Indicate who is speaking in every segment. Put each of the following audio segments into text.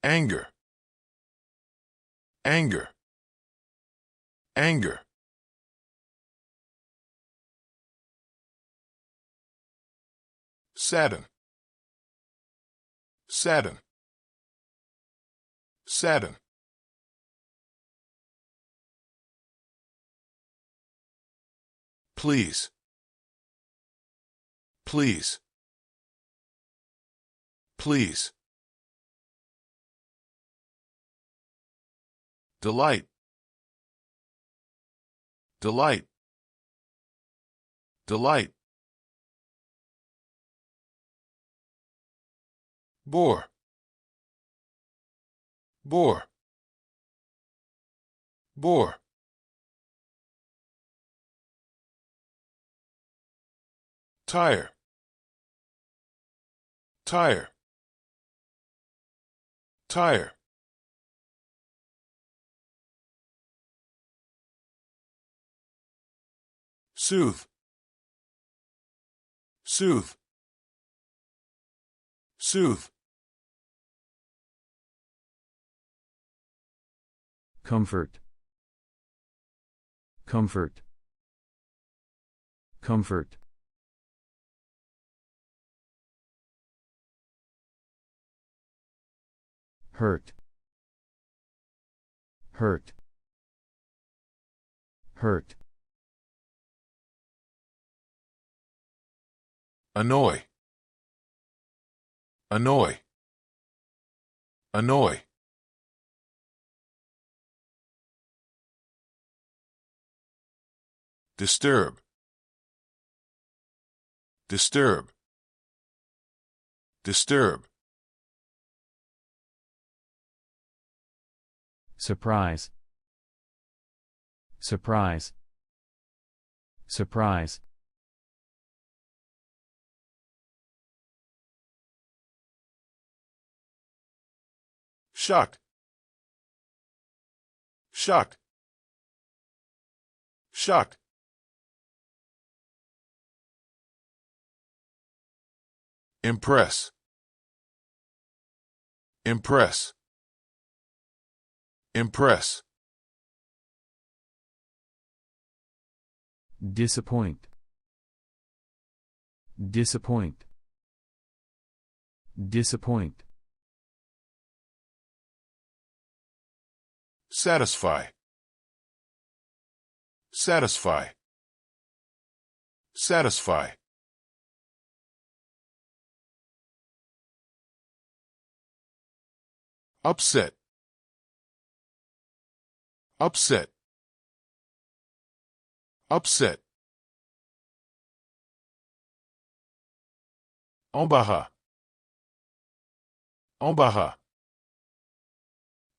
Speaker 1: anger, anger, anger. Sadden, sadden, sadden. Please, please, please. Delight, delight, delight. Bore, bore, bore. Tire, tire, tire. Soothe, soothe, soothe.
Speaker 2: Comfort, comfort, comfort. Hurt, hurt, hurt.
Speaker 1: Annoy, annoy, annoy. Disturb, disturb, disturb.
Speaker 2: Surprise, surprise, surprise.
Speaker 1: Shock, shock, shock. Impress, impress, impress.
Speaker 2: Disappoint, disappoint, disappoint.
Speaker 1: Satisfy, satisfy, satisfy. Upset, upset, upset. Embarras, embarras,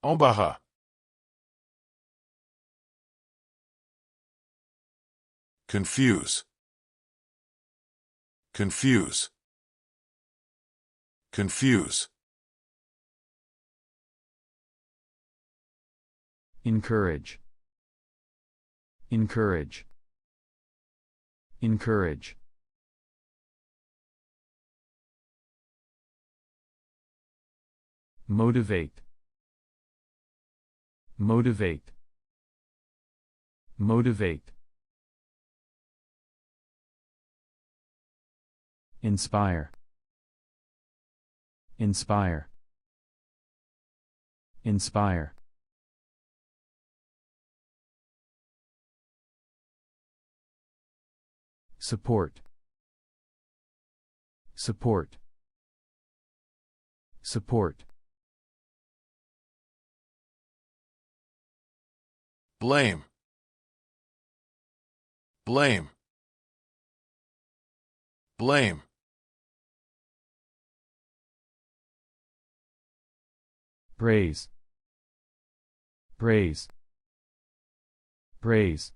Speaker 1: embarras. Confuse, confuse, confuse.
Speaker 2: Encourage, encourage, encourage. Motivate, motivate, motivate. Inspire, inspire, inspire. Support, support, support.
Speaker 1: Blame, blame, blame.
Speaker 2: Praise, praise, praise.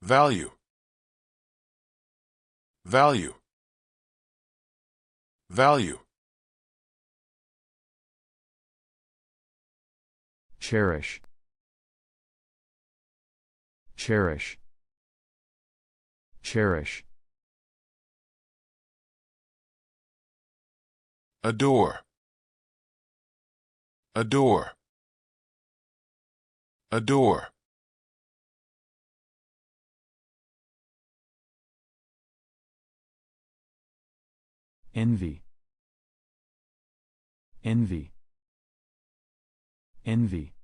Speaker 1: Value, value, value.
Speaker 2: Cherish, cherish, cherish.
Speaker 1: adore, adore, adore,
Speaker 2: envy, envy, envy,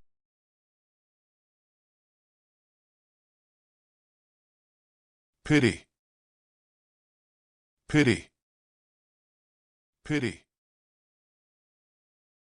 Speaker 1: pity, pity, pity.